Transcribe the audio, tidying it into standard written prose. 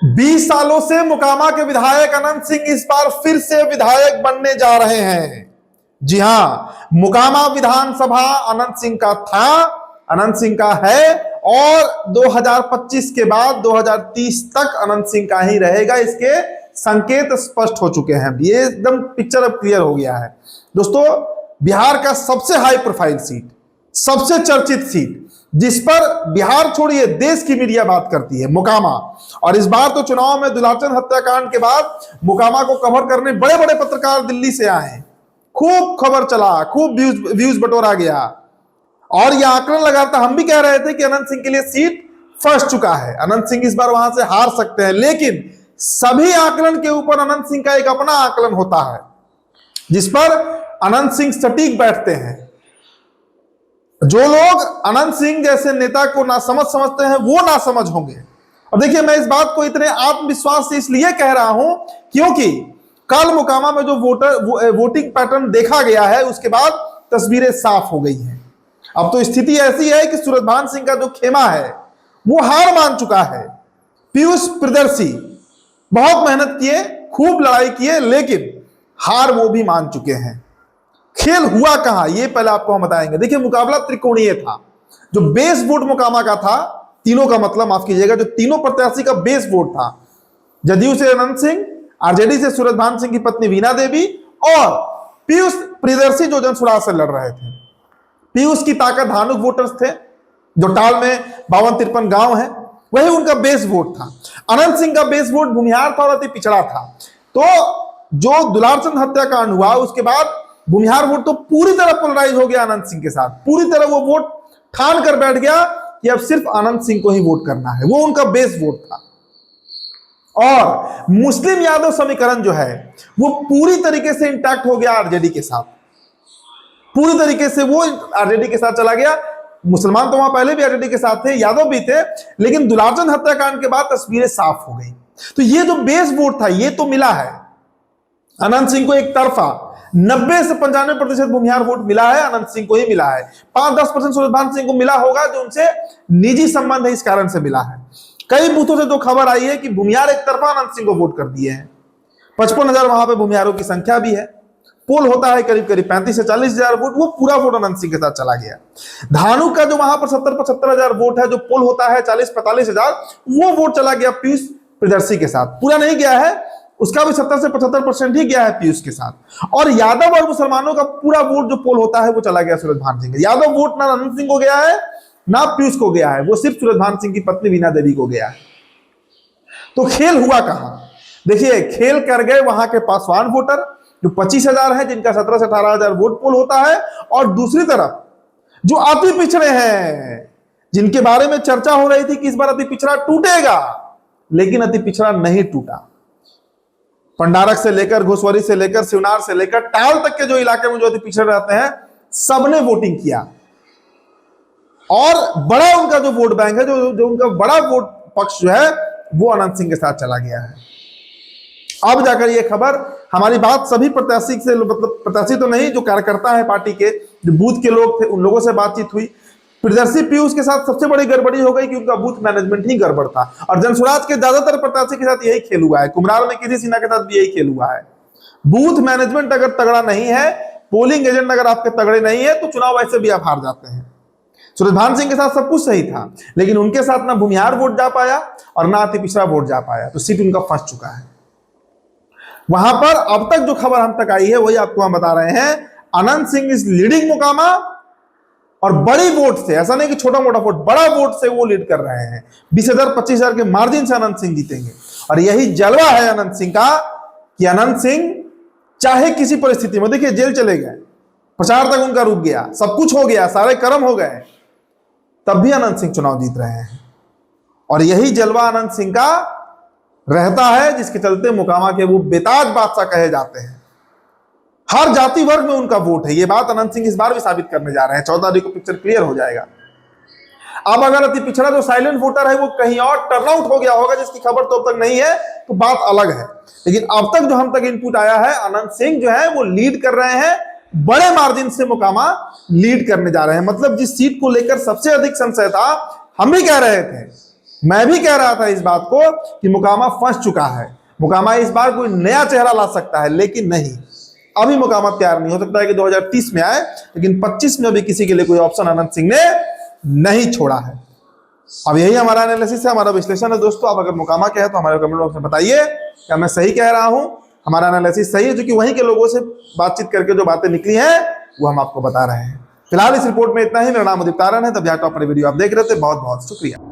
20 सालों से मोकामा के विधायक अनंत सिंह इस बार फिर से विधायक बनने जा रहे हैं। जी हां, मोकामा विधानसभा अनंत सिंह का था, अनंत सिंह का है और 2025 के बाद 2030 तक अनंत सिंह का ही रहेगा। इसके संकेत स्पष्ट हो चुके हैं, ये एकदम पिक्चर अब क्लियर हो गया है। दोस्तों, बिहार का सबसे हाई प्रोफाइल सीट, सबसे चर्चित सीट, जिस पर बिहार छोड़िए देश की मीडिया बात करती है, मोकामा। और इस बार तो चुनाव में दुलाचन हत्याकांड के बाद मोकामा को कवर करने बड़े बड़े पत्रकार दिल्ली से आए, खूब खबर चला, खूब व्यूज बटोरा गया और यह आंकड़न लगाता हम भी कह रहे थे कि अनंत सिंह के लिए सीट फंस चुका है, अनंत सिंह इस बार वहां से हार सकते हैं। लेकिन सभी आकलन के ऊपर अनंत सिंह का एक अपना आकलन होता है, जिस पर अनंत सिंह सटीक बैठते हैं। जो लोग अनंत सिंह जैसे नेता को नासमझ समझते हैं वो नासमझ होंगे। और देखिए, मैं इस बात को इतने आत्मविश्वास से इसलिए कह रहा हूं क्योंकि कल मोकामा में जो वोटिंग पैटर्न देखा गया है, उसके बाद तस्वीरें साफ हो गई हैं। अब तो स्थिति ऐसी है कि सूरजभान सिंह का जो खेमा है वो हार मान चुका है। पीयूष प्रियदर्शी बहुत मेहनत किए, खूब लड़ाई किए, लेकिन हार वो भी मान चुके हैं। खेल हुआ कहां, ये पहले आपको हम बताएंगे। देखिए, मुकाबला त्रिकोणीय था। जो बेस वोट मोकामा का था, तीनों का मतलब माफ कीजिएगा, जो तीनों प्रत्याशी का बेस वोट था, जदयू से अनंत सिंह, आरजेडी से सूरजभान सिंह की पत्नी वीणा देवी और पीयूष प्रियदर्शी जो जनसुराज से लड़ रहे थे। पीयूष की ताकत धानुक वोटर्स थे, जो टाल में 52-53 गांव है, वही उनका बेस वोट था। अनंत सिंह का बेस वोट भूमिहार था और अति पिछड़ा था। तो जो दुलारचंद हत्याकांड हुआ उसके बाद भूमिहार वोट तो पूरी तरह पोलराइज हो गया अनंत सिंह के साथ। पूरी तरह वो वोट ठान कर बैठ गया कि अब सिर्फ अनंत सिंह को ही वोट करना है, वो उनका बेस वोट था। और मुस्लिम यादव समीकरण जो है वो पूरी तरीके से इंटैक्ट हो गया आरजेडी के साथ, पूरी तरीके से वो आरजेडी के साथ चला गया। मुसलमान तो वहां पहले भी आरजेडी के साथ थे, यादव भी थे, लेकिन दुलारचंद हत्याकांड के बाद तस्वीरें साफ हो गई। तो ये जो बेस वोट था ये तो मिला है अनंत सिंह को, एक तरफा 90 से 95% भूमिहार वोट मिला है, अनंत सिंह को ही मिला है। 5-10% सूरजभान सिंह को मिला होगा, जो उनसे निजी संबंध है, इस कारण से मिला है। कई बूथों से तो खबर आई है कि भूमिहार एक तरफा अनंत सिंह को वोट कर दिए हैं। 55,000 वहां पे भूमिहारों की संख्या भी है। पोल होता है करीब करीब 35 से 40,000 वोट, वो पूरा वोट अनंत सिंह के साथ चला गया। धानुक का जो वहां पर 70-75,000 वोट है, जो पोल होता है 40-45,000, वो वोट चला गया पीयूष प्रियदर्शी के साथ। पूरा नहीं गया है, उसका भी 70 से 75% ही गया है पीयूष के साथ। और यादव और मुसलमानों का पूरा वोट जो पोल होता है वो चला गया सूरजभान सिंह। यादव वोट ना अनंत सिंह को गया है ना पीयूष को गया है, वो सिर्फ सूरजभान सिंह की पत्नी वीणा देवी को गया है। तो खेल हुआ कहां? देखिए, खेल कर गए वहां के पासवान वोटर जो 25,000 है, जिनका 17 से 18,000 वोट पोल होता है, और दूसरी तरफ जो अति पिछड़े हैं, जिनके बारे में चर्चा हो रही थी कि इस बार अति पिछड़ा टूटेगा, लेकिन अति पिछड़ा नहीं टूटा। पंडारक से लेकर, घोसवरी से लेकर, शिवनार से लेकर टाल तक के जो इलाके में जो अति पिछड़े रहते हैं, सबने वोटिंग किया। और बड़ा उनका जो वोट बैंक है, जो उनका बड़ा वोट पक्ष जो है, वो अनंत सिंह के साथ चला गया है। अब जाकर ये खबर, हमारी बात सभी प्रत्याशी से, मतलब प्रत्याशी तो नहीं, जो कार्यकर्ता है पार्टी के, जो बूथ के लोग थे, उन लोगों से बातचीत हुई। प्रियदर्शी पीयूष के साथ सबसे बड़ी गड़बड़ी हो गई कि उनका बूथ मैनेजमेंट ही गड़बड़ था। और जनसुराज के ज्यादातर प्रत्याशी के साथ यही खेल हुआ है, कुमरार में किसी सिन्हा के साथ भी यही खेल हुआ है। बूथ मैनेजमेंट अगर तगड़ा नहीं है, पोलिंग एजेंट अगर आपके तगड़े नहीं है, तो चुनाव ऐसे भी आप हार जाते हैं। सूरजभान सिंह के साथ सब कुछ सही था, लेकिन उनके साथ ना भूमिहार वोट जा पाया और ना अति पिछड़ा वोट जा पाया, तो सीट उनका फंस चुका है। वहां पर अब तक जो खबर हम तक आई है वही आपको हम बता रहे हैं। अनंत सिंह इज लीडिंग मोकामा, और बड़ी वोट से, ऐसा नहीं कि छोटा मोटा वोट, बड़ा वोट से वो लीड कर रहे हैं। 20,000-25,000 के मार्जिन से अनंत सिंह जीतेंगे। और यही जलवा है अनंत सिंह का कि अनंत सिंह चाहे किसी परिस्थिति में, देखिए जेल चले गए, प्रचार तक उनका रुक गया, सब कुछ हो गया, सारे कर्म हो गए, तब भी अनंत सिंह चुनाव जीत रहे हैं। और यही जलवा अनंत सिंह का रहता है, जिसके चलते मोकामा के वो बेताज बादशाह कहे जाते हैं। हर जाति वर्ग में उनका वोट है, ये बात अनंत सिंह इस बार भी साबित करने जा रहे हैं। 14 तारीख को पिक्चर क्लियर हो जाएगा। अब अगर अति पिछड़ा जो साइलेंट वोटर है वो कहीं और टर्नआउट हो गया होगा, जिसकी खबर तो अब तक नहीं है, तो बात अलग है। लेकिन अब तक जो हम तक इनपुट आया है, अनंत सिंह जो है वो लीड कर रहे हैं, बड़े मार्जिन से मोकामा लीड करने जा रहे हैं। मतलब जिस सीट को लेकर सबसे अधिक संशय था, हम भी कह रहे थे मैं भी कह रहा था इस बात को कि मुकामा फंस चुका है, मुकामा इस बार कोई नया चेहरा ला सकता है, लेकिन नहीं, अभी मुकामा तैयार नहीं। हो सकता है कि 2030 में आए, लेकिन 25 में अभी किसी के लिए कोई ऑप्शन अनंत सिंह ने नहीं छोड़ा है। अब यही हमारा एनालिसिस है, हमारा विश्लेषण है दोस्तों। आप अगर मुकामा के हैं तो हमारे कमेंट बॉक्स में बताइए क्या मैं सही कह रहा हूं, हमारा एनालिसिस सही है, जो कि वहीं के लोगों से बातचीत करके जो बातें निकली हैं वो हम आपको बता रहे हैं। फिलहाल इस रिपोर्ट में इतना ही। मेरा नाम उदित तारण है, तब टॉप पर वीडियो आप देख रहे थे। बहुत बहुत शुक्रिया।